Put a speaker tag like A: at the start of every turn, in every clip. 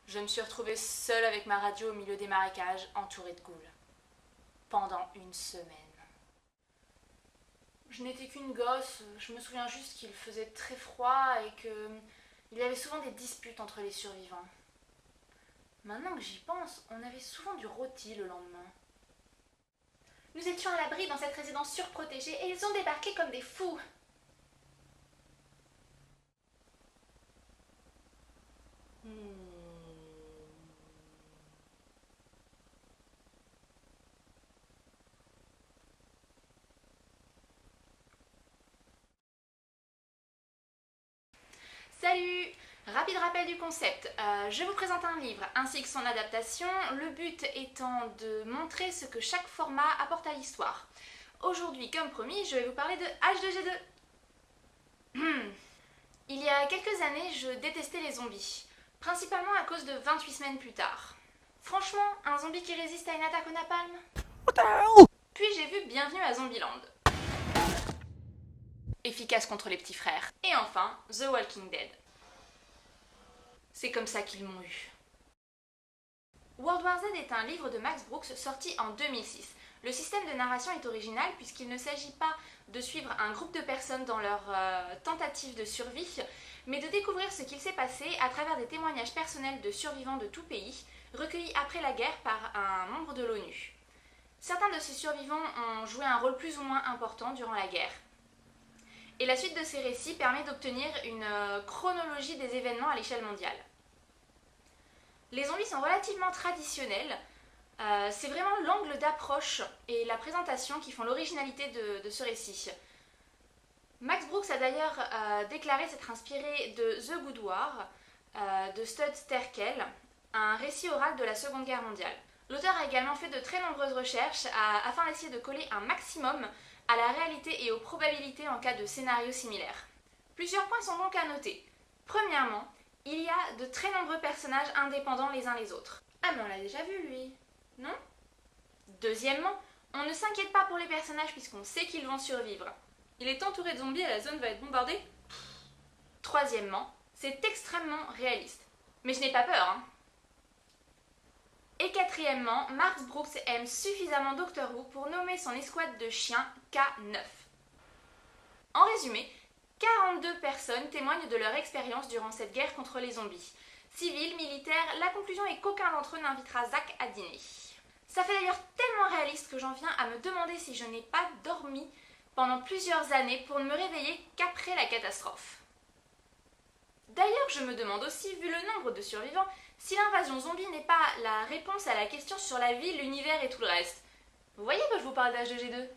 A: Je me suis retrouvée seule avec ma radio au milieu des marécages, entourée de ghouls. Pendant une semaine. Je n'étais qu'une gosse, je me souviens juste qu'il faisait très froid et qu'il y avait souvent des disputes entre les survivants. Maintenant que j'y pense, on avait souvent du rôti le lendemain.
B: Nous étions à l'abri dans cette résidence surprotégée et ils ont débarqué comme des fous.
A: Salut! Rapide rappel du concept. Je vous présente un livre ainsi que son adaptation, le but étant de montrer ce que chaque format apporte à l'histoire. Aujourd'hui, comme promis, je vais vous parler de H2G2. Il y a quelques années, je détestais les zombies, principalement à cause de 28 semaines plus tard. Franchement, un zombie qui résiste à une attaque au napalm? Puis j'ai vu Bienvenue à Zombieland. Efficace contre les petits frères. Et enfin, The Walking Dead. C'est comme ça qu'ils m'ont eu. World War Z est un livre de Max Brooks sorti en 2006. Le système de narration est original puisqu'il ne s'agit pas de suivre un groupe de personnes dans leur tentative de survie, mais de découvrir ce qu'il s'est passé à travers des témoignages personnels de survivants de tout pays, recueillis après la guerre par un membre de l'ONU. Certains de ces survivants ont joué un rôle plus ou moins important durant la guerre. Et la suite de ces récits permet d'obtenir une chronologie des événements à l'échelle mondiale. Les zombies sont relativement traditionnels. C'est vraiment l'angle d'approche et la présentation qui font l'originalité de ce récit. Max Brooks a d'ailleurs déclaré s'être inspiré de The Good War de Stud Terkel, un récit oral de la Seconde Guerre mondiale. L'auteur a également fait de très nombreuses recherches afin d'essayer de coller un maximum à la réalité et aux probabilités en cas de scénario similaire. Plusieurs points sont donc à noter. Premièrement, il y a de très nombreux personnages indépendants les uns les autres.
B: Ah mais on l'a déjà vu lui, non?
A: Deuxièmement, on ne s'inquiète pas pour les personnages puisqu'on sait qu'ils vont survivre.
C: Il est entouré de zombies et la zone va être bombardée?
A: Troisièmement, c'est extrêmement réaliste. Mais je n'ai pas peur, hein. Et quatrièmement, Max Brooks aime suffisamment Doctor Who pour nommer son escouade de chiens K9. En résumé, 42 personnes témoignent de leur expérience durant cette guerre contre les zombies. Civils, militaires, la conclusion est qu'aucun d'entre eux n'invitera Zach à dîner. Ça fait d'ailleurs tellement réaliste que j'en viens à me demander si je n'ai pas dormi pendant plusieurs années pour ne me réveiller qu'après la catastrophe. D'ailleurs, je me demande aussi, vu le nombre de survivants, si l'invasion zombie n'est pas la réponse à la question sur la vie, l'univers et tout le reste. Vous voyez que je vous parle d'H2G2 ?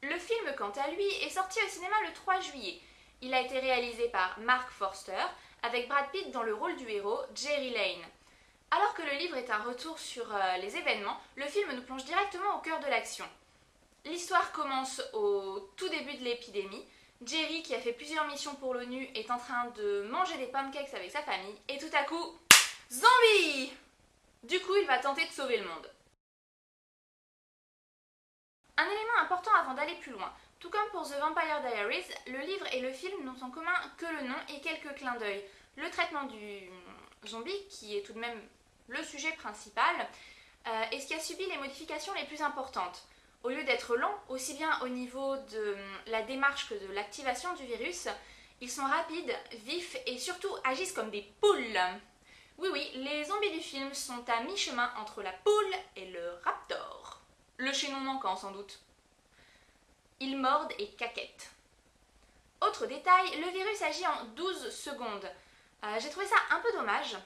A: Le film, quant à lui, est sorti au cinéma le 3 juillet. Il a été réalisé par Mark Forster, avec Brad Pitt dans le rôle du héros, Jerry Lane. Alors que le livre est un retour sur les événements, le film nous plonge directement au cœur de l'action. L'histoire commence au tout début de l'épidémie. Jerry, qui a fait plusieurs missions pour l'ONU, est en train de manger des pancakes avec sa famille, et tout à coup, zombie! Du coup, il va tenter de sauver le monde. Un élément important avant d'aller plus loin. Tout comme pour The Vampire Diaries, le livre et le film n'ont en commun que le nom et quelques clins d'œil. Le traitement du zombie, qui est tout de même le sujet principal, est ce qui a subi les modifications les plus importantes. Au lieu d'être lents, aussi bien au niveau de la démarche que de l'activation du virus, ils sont rapides, vifs et surtout agissent comme des poules. Oui, les zombies du film sont à mi-chemin entre la poule et le raptor. Le chaînon manquant sans doute. Ils mordent et caquettent. Autre détail, le virus agit en 12 secondes. J'ai trouvé ça un peu dommage,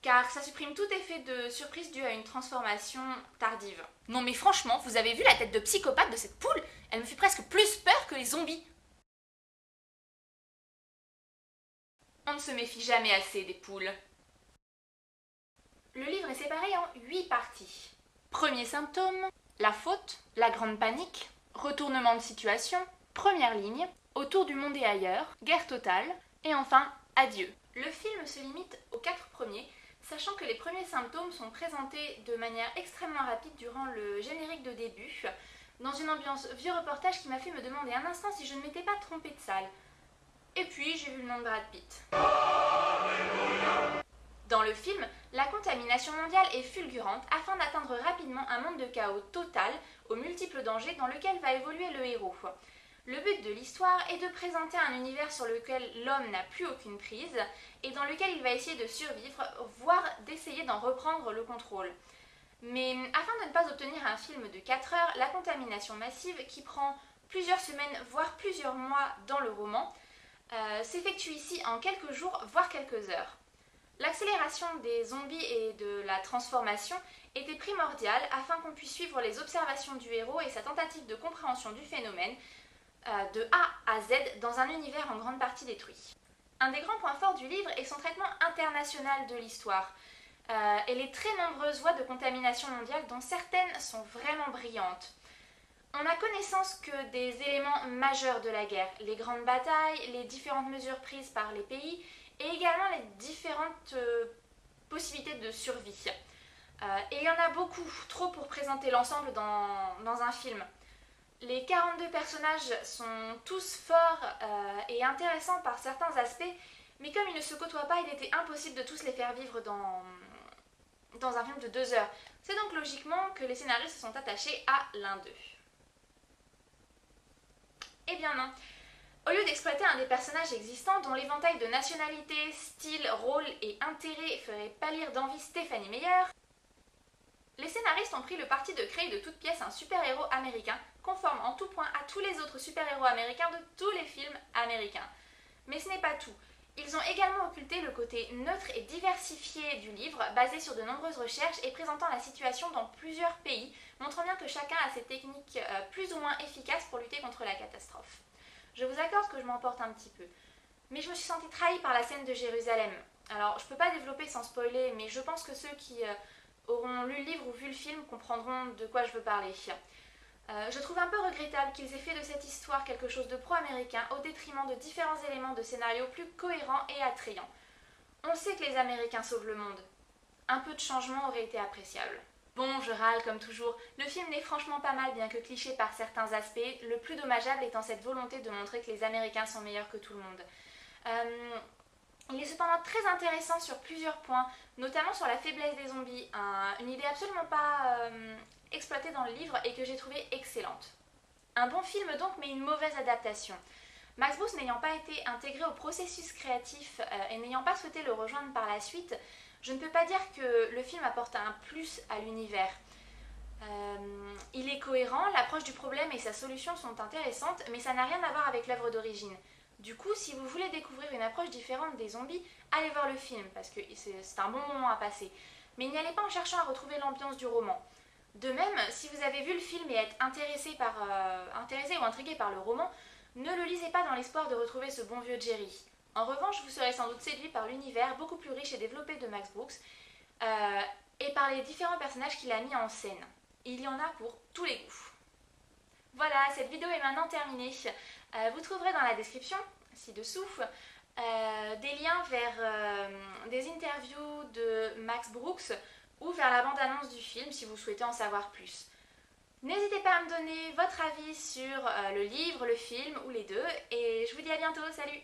A: car ça supprime tout effet de surprise dû à une transformation tardive. Non mais franchement, vous avez vu la tête de psychopathe de cette poule? Elle me fait presque plus peur que les zombies. On ne se méfie jamais assez des poules. Le livre est séparé en 8 parties. Premier symptôme, la faute, la grande panique, retournement de situation, première ligne, autour du monde et ailleurs, guerre totale, et enfin, adieu. Le film se limite aux 4 premiers, sachant que les premiers symptômes sont présentés de manière extrêmement rapide durant le générique de début, dans une ambiance vieux reportage qui m'a fait me demander un instant si je ne m'étais pas trompée de salle. Et puis j'ai vu le nom de Brad Pitt. Dans le film, la contamination mondiale est fulgurante afin d'atteindre rapidement un monde de chaos total aux multiples dangers dans lequel va évoluer le héros. Le but de l'histoire est de présenter un univers sur lequel l'homme n'a plus aucune prise et dans lequel il va essayer de survivre, voire d'essayer d'en reprendre le contrôle. Mais afin de ne pas obtenir un film de 4 heures, la contamination massive, qui prend plusieurs semaines, voire plusieurs mois dans le roman, s'effectue ici en quelques jours, voire quelques heures. L'accélération des zombies et de la transformation était primordiale afin qu'on puisse suivre les observations du héros et sa tentative de compréhension du phénomène de A à Z dans un univers en grande partie détruit. Un des grands points forts du livre est son traitement international de l'histoire et les très nombreuses voies de contamination mondiale dont certaines sont vraiment brillantes. On a connaissance que des éléments majeurs de la guerre, les grandes batailles, les différentes mesures prises par les pays et également les différentes possibilités de survie. Et il y en a beaucoup, trop pour présenter l'ensemble dans un film. Les 42 personnages sont tous forts et intéressants par certains aspects, mais comme ils ne se côtoient pas, il était impossible de tous les faire vivre dans un film de 2 heures. C'est donc logiquement que les scénaristes se sont attachés à l'un d'eux. Eh bien non. Au lieu d'exploiter un des personnages existants dont l'éventail de nationalités, styles, rôles et intérêts ferait pâlir d'envie Stephanie Meyer, les scénaristes ont pris le parti de créer de toutes pièces un super-héros américain, conforme en tout point à tous les autres super-héros américains de tous les films américains. Mais ce n'est pas tout. Ils ont également occulté le côté neutre et diversifié du livre, basé sur de nombreuses recherches et présentant la situation dans plusieurs pays, montrant bien que chacun a ses techniques plus ou moins efficaces pour lutter contre la catastrophe. Je vous accorde que je m'emporte un petit peu, mais je me suis sentie trahie par la scène de Jérusalem. Alors, je peux pas développer sans spoiler, mais je pense que ceux qui auront lu le livre ou vu le film comprendront de quoi je veux parler. Je trouve un peu regrettable qu'ils aient fait de cette histoire quelque chose de pro-américain au détriment de différents éléments de scénario plus cohérents et attrayants. On sait que les Américains sauvent le monde. Un peu de changement aurait été appréciable. Bon, je râle comme toujours. Le film n'est franchement pas mal, bien que cliché par certains aspects, le plus dommageable étant cette volonté de montrer que les Américains sont meilleurs que tout le monde. Il est cependant très intéressant sur plusieurs points, notamment sur la faiblesse des zombies, une idée absolument pas exploitée dans le livre et que j'ai trouvée excellente. Un bon film donc, mais une mauvaise adaptation. Max Brooks n'ayant pas été intégré au processus créatif et n'ayant pas souhaité le rejoindre par la suite, je ne peux pas dire que le film apporte un plus à l'univers. Il est cohérent, l'approche du problème et sa solution sont intéressantes, mais ça n'a rien à voir avec l'œuvre d'origine. Du coup, si vous voulez découvrir une approche différente des zombies, allez voir le film, parce que c'est un bon moment à passer. Mais n'y allez pas en cherchant à retrouver l'ambiance du roman. De même, si vous avez vu le film et êtes intéressé ou intrigué par le roman, ne le lisez pas dans l'espoir de retrouver ce bon vieux Jerry. En revanche, vous serez sans doute séduit par l'univers beaucoup plus riche et développé de Max Brooks et par les différents personnages qu'il a mis en scène. Il y en a pour tous les goûts. Voilà, cette vidéo est maintenant terminée. Vous trouverez dans la description, ci-dessous, des liens vers des interviews de Max Brooks ou vers la bande-annonce du film si vous souhaitez en savoir plus. N'hésitez pas à me donner votre avis sur le livre, le film ou les deux, et je vous dis à bientôt, salut!